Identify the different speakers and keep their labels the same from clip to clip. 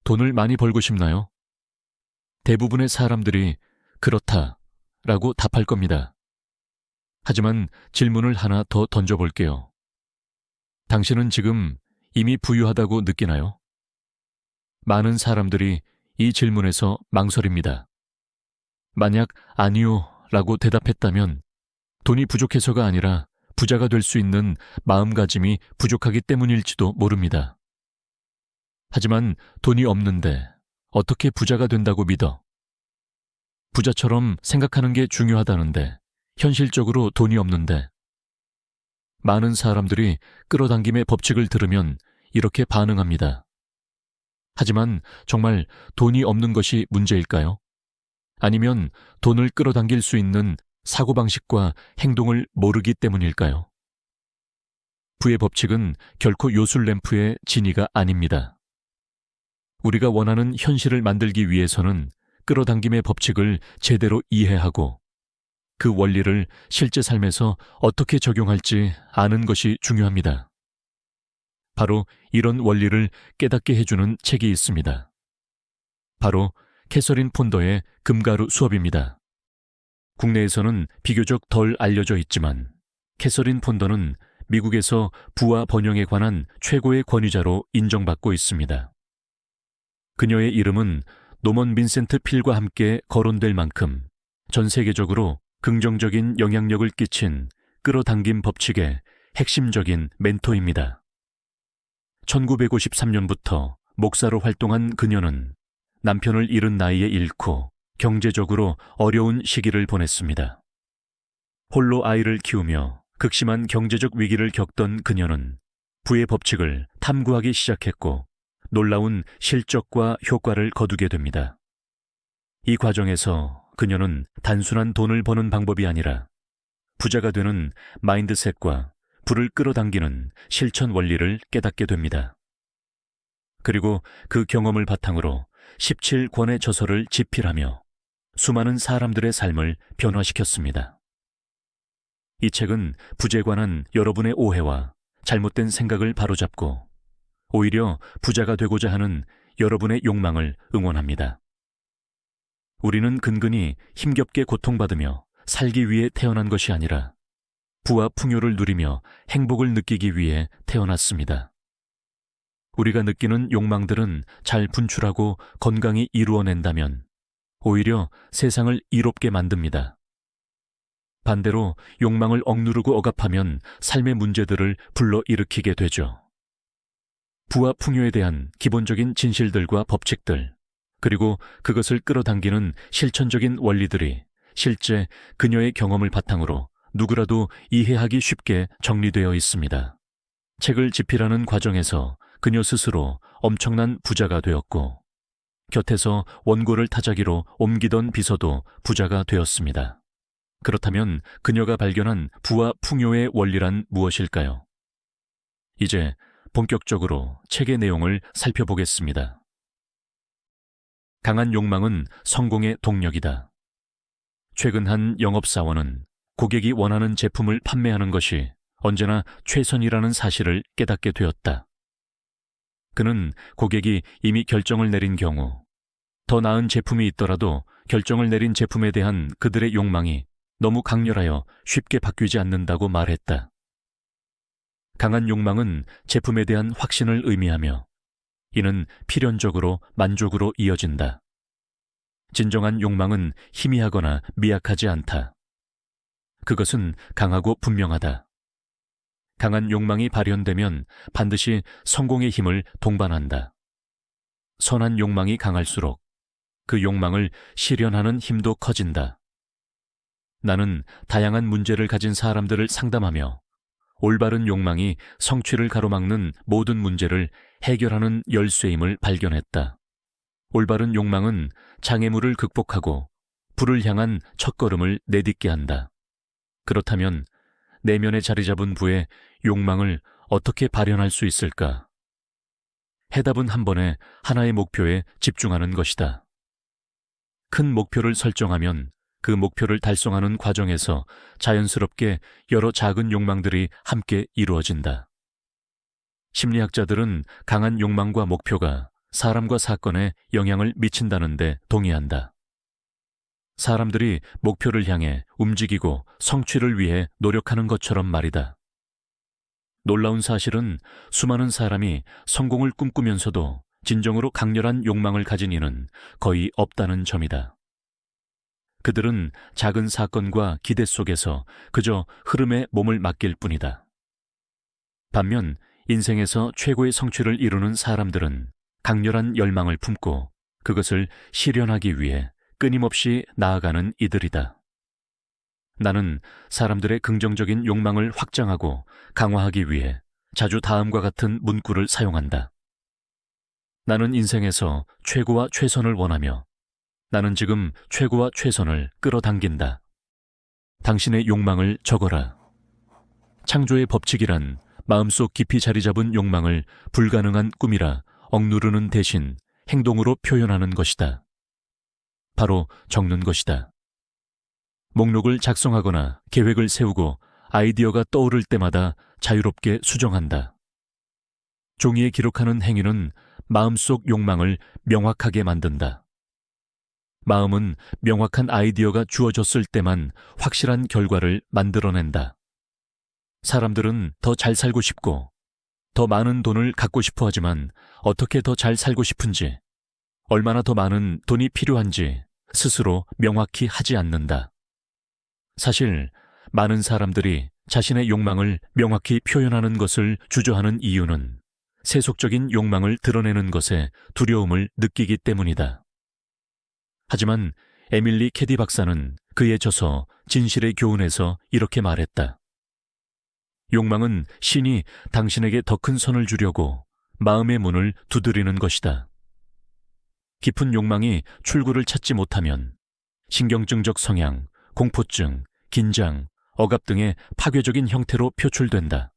Speaker 1: 돈을 많이 벌고 싶나요? 대부분의 사람들이 그렇다라고 답할 겁니다. 하지만 질문을 하나 더 던져볼게요. 당신은 지금 이미 부유하다고 느끼나요? 많은 사람들이 이 질문에서 망설입니다. 만약 아니요 라고 대답했다면 돈이 부족해서가 아니라 부자가 될 수 있는 마음가짐이 부족하기 때문일지도 모릅니다. 하지만 돈이 없는데 어떻게 부자가 된다고 믿어? 부자처럼 생각하는 게 중요하다는데 현실적으로 돈이 없는데. 많은 사람들이 끌어당김의 법칙을 들으면 이렇게 반응합니다. 하지만 정말 돈이 없는 것이 문제일까요? 아니면 돈을 끌어당길 수 있는 사고방식과 행동을 모르기 때문일까요? 부의 법칙은 결코 요술램프의 진위가 아닙니다. 우리가 원하는 현실을 만들기 위해서는 끌어당김의 법칙을 제대로 이해하고 그 원리를 실제 삶에서 어떻게 적용할지 아는 것이 중요합니다. 바로 이런 원리를 깨닫게 해주는 책이 있습니다. 바로 캐서린 폰더의 금가루 수업입니다. 국내에서는 비교적 덜 알려져 있지만 캐서린 폰더는 미국에서 부와 번영에 관한 최고의 권위자로 인정받고 있습니다. 그녀의 이름은 노먼 빈센트 필과 함께 거론될 만큼 전 세계적으로 긍정적인 영향력을 끼친 끌어당김 법칙의 핵심적인 멘토입니다. 1953년부터 목사로 활동한 그녀는 남편을 잃은 나이에 잃고 경제적으로 어려운 시기를 보냈습니다. 홀로 아이를 키우며 극심한 경제적 위기를 겪던 그녀는 부의 법칙을 탐구하기 시작했고 놀라운 실적과 효과를 거두게 됩니다. 이 과정에서 그녀는 단순한 돈을 버는 방법이 아니라 부자가 되는 마인드셋과 부를 끌어당기는 실천 원리를 깨닫게 됩니다. 그리고 그 경험을 바탕으로 17권의 저서를 집필하며 수많은 사람들의 삶을 변화시켰습니다. 이 책은 부에 관한 여러분의 오해와 잘못된 생각을 바로잡고 오히려 부자가 되고자 하는 여러분의 욕망을 응원합니다. 우리는 근근히 힘겹게 고통받으며 살기 위해 태어난 것이 아니라 부와 풍요를 누리며 행복을 느끼기 위해 태어났습니다. 우리가 느끼는 욕망들은 잘 분출하고 건강히 이루어낸다면 오히려 세상을 이롭게 만듭니다. 반대로 욕망을 억누르고 억압하면 삶의 문제들을 불러일으키게 되죠. 부와 풍요에 대한 기본적인 진실들과 법칙들, 그리고 그것을 끌어당기는 실천적인 원리들이 실제 그녀의 경험을 바탕으로 누구라도 이해하기 쉽게 정리되어 있습니다. 책을 집필하는 과정에서 그녀 스스로 엄청난 부자가 되었고 곁에서 원고를 타자기로 옮기던 비서도 부자가 되었습니다. 그렇다면 그녀가 발견한 부와 풍요의 원리란 무엇일까요? 이제 본격적으로 책의 내용을 살펴보겠습니다. 강한 욕망은 성공의 동력이다. 최근 한 영업사원은 고객이 원하는 제품을 판매하는 것이 언제나 최선이라는 사실을 깨닫게 되었다. 그는 고객이 이미 결정을 내린 경우 더 나은 제품이 있더라도 결정을 내린 제품에 대한 그들의 욕망이 너무 강렬하여 쉽게 바뀌지 않는다고 말했다. 강한 욕망은 제품에 대한 확신을 의미하며 이는 필연적으로 만족으로 이어진다. 진정한 욕망은 희미하거나 미약하지 않다. 그것은 강하고 분명하다. 강한 욕망이 발현되면 반드시 성공의 힘을 동반한다. 선한 욕망이 강할수록 그 욕망을 실현하는 힘도 커진다. 나는 다양한 문제를 가진 사람들을 상담하며 올바른 욕망이 성취를 가로막는 모든 문제를 해결하는 열쇠임을 발견했다. 올바른 욕망은 장애물을 극복하고 부를 향한 첫걸음을 내딛게 한다. 그렇다면 내면에 자리 잡은 부의 욕망을 어떻게 발현할 수 있을까? 해답은 한 번에 하나의 목표에 집중하는 것이다. 큰 목표를 설정하면 그 목표를 달성하는 과정에서 자연스럽게 여러 작은 욕망들이 함께 이루어진다. 심리학자들은 강한 욕망과 목표가 사람과 사건에 영향을 미친다는데 동의한다. 사람들이 목표를 향해 움직이고 성취를 위해 노력하는 것처럼 말이다. 놀라운 사실은 수많은 사람이 성공을 꿈꾸면서도 진정으로 강렬한 욕망을 가진 이는 거의 없다는 점이다. 그들은 작은 사건과 기대 속에서 그저 흐름에 몸을 맡길 뿐이다. 반면 인생에서 최고의 성취를 이루는 사람들은 강렬한 열망을 품고 그것을 실현하기 위해 끊임없이 나아가는 이들이다. 나는 사람들의 긍정적인 욕망을 확장하고 강화하기 위해 자주 다음과 같은 문구를 사용한다. 나는 인생에서 최고와 최선을 원하며 나는 지금 최고와 최선을 끌어당긴다. 당신의 욕망을 적어라. 창조의 법칙이란 마음속 깊이 자리 잡은 욕망을 불가능한 꿈이라 억누르는 대신 행동으로 표현하는 것이다. 바로 적는 것이다. 목록을 작성하거나 계획을 세우고 아이디어가 떠오를 때마다 자유롭게 수정한다. 종이에 기록하는 행위는 마음속 욕망을 명확하게 만든다. 마음은 명확한 아이디어가 주어졌을 때만 확실한 결과를 만들어낸다. 사람들은 더 잘 살고 싶고 더 많은 돈을 갖고 싶어 하지만 어떻게 더 잘 살고 싶은지, 얼마나 더 많은 돈이 필요한지 스스로 명확히 하지 않는다. 사실 많은 사람들이 자신의 욕망을 명확히 표현하는 것을 주저하는 이유는 세속적인 욕망을 드러내는 것에 두려움을 느끼기 때문이다. 하지만 에밀리 캐디 박사는 그의 저서 진실의 교훈에서 이렇게 말했다. 욕망은 신이 당신에게 더 큰 선을 주려고 마음의 문을 두드리는 것이다. 깊은 욕망이 출구를 찾지 못하면 신경증적 성향, 공포증, 긴장, 억압 등의 파괴적인 형태로 표출된다.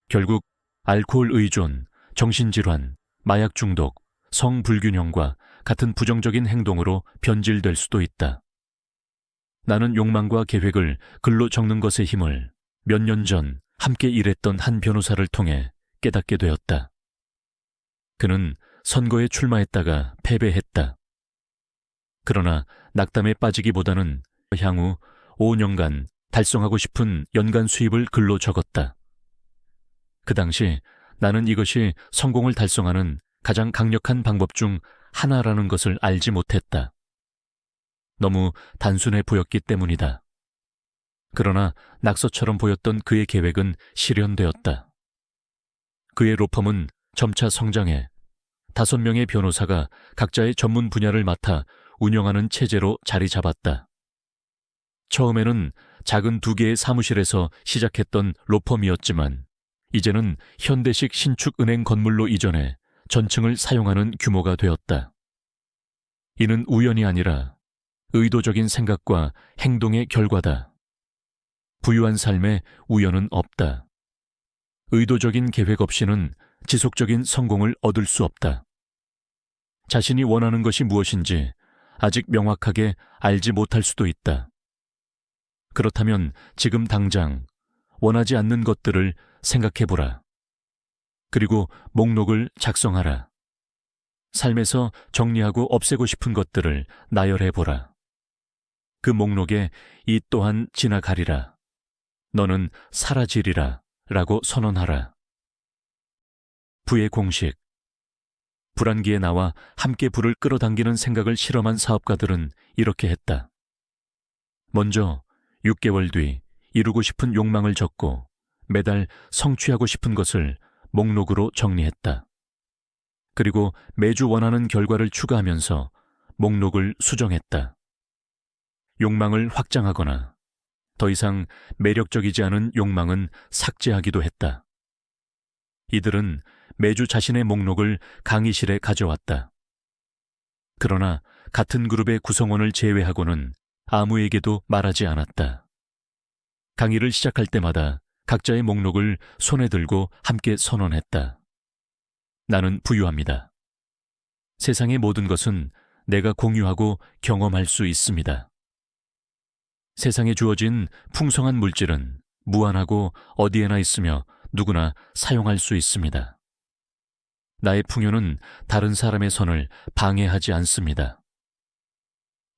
Speaker 1: 결국 알코올 의존, 정신질환, 마약 중독, 성불균형과 같은 부정적인 행동으로 변질될 수도 있다. 나는 욕망과 계획을 글로 적는 것의 힘을 몇 년 전 함께 일했던 한 변호사를 통해 깨닫게 되었다. 그는 선거에 출마했다가 패배했다. 그러나 낙담에 빠지기보다는 향후 5년간 달성하고 싶은 연간 수입을 글로 적었다. 그 당시 나는 이것이 성공을 달성하는 가장 강력한 방법 중 하나라는 것을 알지 못했다. 너무 단순해 보였기 때문이다. 그러나 낙서처럼 보였던 그의 계획은 실현되었다. 그의 로펌은 점차 성장해 5명의 변호사가 각자의 전문 분야를 맡아 운영하는 체제로 자리 잡았다. 처음에는 작은 2개의 사무실에서 시작했던 로펌이었지만 이제는 현대식 신축은행 건물로 이전해 전층을 사용하는 규모가 되었다. 이는 우연이 아니라 의도적인 생각과 행동의 결과다. 부유한 삶에 우연은 없다. 의도적인 계획 없이는 지속적인 성공을 얻을 수 없다. 자신이 원하는 것이 무엇인지 아직 명확하게 알지 못할 수도 있다. 그렇다면 지금 당장 원하지 않는 것들을 생각해보라. 그리고 목록을 작성하라. 삶에서 정리하고 없애고 싶은 것들을 나열해보라. 그 목록에 이 또한 지나가리라. 너는 사라지리라 라고 선언하라. 부의 공식. 불안기에 나와 함께 불을 끌어당기는 생각을 실험한 사업가들은 이렇게 했다. 먼저 6개월 뒤 이루고 싶은 욕망을 적고 매달 성취하고 싶은 것을 목록으로 정리했다. 그리고 매주 원하는 결과를 추가하면서 목록을 수정했다. 욕망을 확장하거나 더 이상 매력적이지 않은 욕망은 삭제하기도 했다. 이들은 매주 자신의 목록을 강의실에 가져왔다. 그러나 같은 그룹의 구성원을 제외하고는 아무에게도 말하지 않았다. 강의를 시작할 때마다 각자의 목록을 손에 들고 함께 선언했다. 나는 부유합니다. 세상의 모든 것은 내가 공유하고 경험할 수 있습니다. 세상에 주어진 풍성한 물질은 무한하고 어디에나 있으며 누구나 사용할 수 있습니다. 나의 풍요는 다른 사람의 선을 방해하지 않습니다.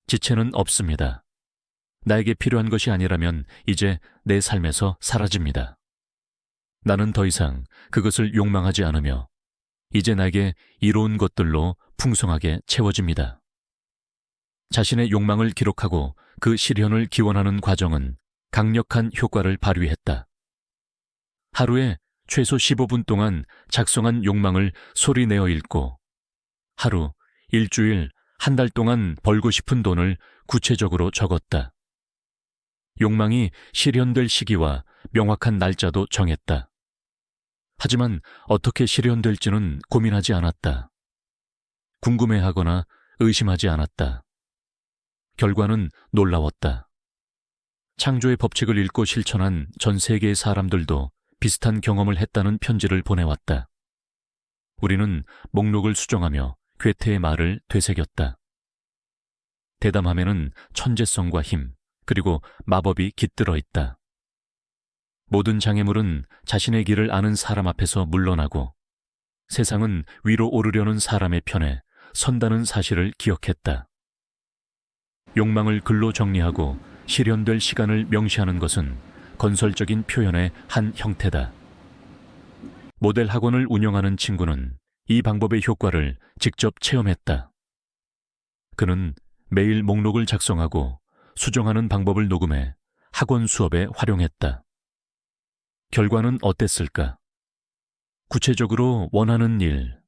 Speaker 1: 지체는 없습니다. 나에게 필요한 것이 아니라면 이제 내 삶에서 사라집니다. 나는 더 이상 그것을 욕망하지 않으며 이제 나에게 이로운 것들로 풍성하게 채워집니다. 자신의 욕망을 기록하고 그 실현을 기원하는 과정은 강력한 효과를 발휘했다. 하루에 최소 15분 동안 작성한 욕망을 소리내어 읽고 하루, 일주일, 한 달 동안 벌고 싶은 돈을 구체적으로 적었다. 욕망이 실현될 시기와 명확한 날짜도 정했다. 하지만 어떻게 실현될지는 고민하지 않았다. 궁금해하거나 의심하지 않았다. 결과는 놀라웠다. 창조의 법칙을 읽고 실천한 전 세계의 사람들도 비슷한 경험을 했다는 편지를 보내왔다. 우리는 목록을 수정하며 괴테의 말을 되새겼다. 대담함에는 천재성과 힘, 그리고 마법이 깃들어 있다. 모든 장애물은 자신의 길을 아는 사람 앞에서 물러나고 세상은 위로 오르려는 사람의 편에 선다는 사실을 기억했다. 욕망을 글로 정리하고 실현될 시간을 명시하는 것은 건설적인 표현의 한 형태다. 모델 학원을 운영하는 친구는 이 방법의 효과를 직접 체험했다. 그는 매일 목록을 작성하고 수정하는 방법을 녹음해 학원 수업에 활용했다. 결과는 어땠을까? 구체적으로 원하는 일,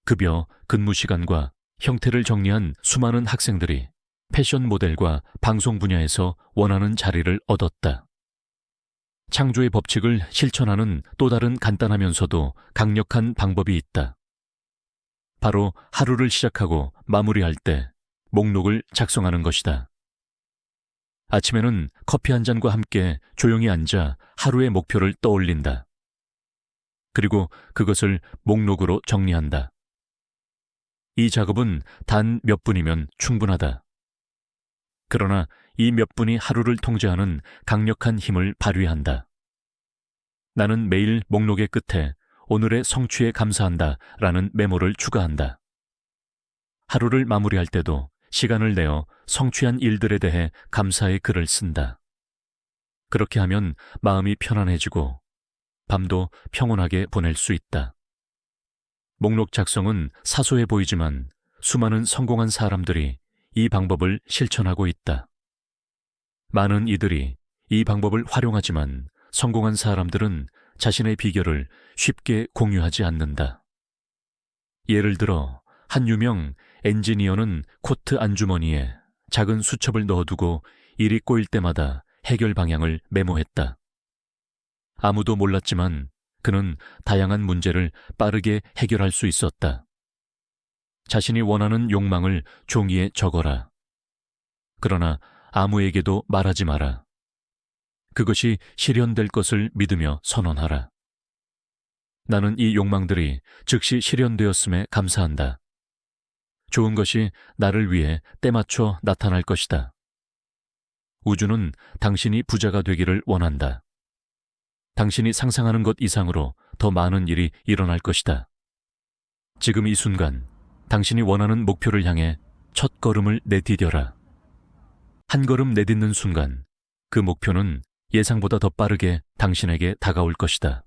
Speaker 1: 급여, 근무 시간과 형태를 정리한 수많은 학생들이 패션 모델과 방송 분야에서 원하는 자리를 얻었다. 창조의 법칙을 실천하는 또 다른 간단하면서도 강력한 방법이 있다. 바로 하루를 시작하고 마무리할 때 목록을 작성하는 것이다. 아침에는 커피 한 잔과 함께 조용히 앉아 하루의 목표를 떠올린다. 그리고 그것을 목록으로 정리한다. 이 작업은 단 몇 분이면 충분하다. 그러나 이 몇 분이 하루를 통제하는 강력한 힘을 발휘한다. 나는 매일 목록의 끝에 오늘의 성취에 감사한다 라는 메모를 추가한다. 하루를 마무리할 때도 시간을 내어 성취한 일들에 대해 감사의 글을 쓴다. 그렇게 하면 마음이 편안해지고 밤도 평온하게 보낼 수 있다. 목록 작성은 사소해 보이지만 수많은 성공한 사람들이 이 방법을 실천하고 있다. 많은 이들이 이 방법을 활용하지만 성공한 사람들은 자신의 비결을 쉽게 공유하지 않는다. 예를 들어 한 유명 엔지니어는 코트 안주머니에 작은 수첩을 넣어두고 일이 꼬일 때마다 해결 방향을 메모했다. 아무도 몰랐지만 그는 다양한 문제를 빠르게 해결할 수 있었다. 자신이 원하는 욕망을 종이에 적어라. 그러나 아무에게도 말하지 마라. 그것이 실현될 것을 믿으며 선언하라. 나는 이 욕망들이 즉시 실현되었음에 감사한다. 좋은 것이 나를 위해 때맞춰 나타날 것이다. 우주는 당신이 부자가 되기를 원한다. 당신이 상상하는 것 이상으로 더 많은 일이 일어날 것이다. 지금 이 순간 당신이 원하는 목표를 향해 첫 걸음을 내디뎌라. 한 걸음 내딛는 순간 그 목표는 예상보다 더 빠르게 당신에게 다가올 것이다.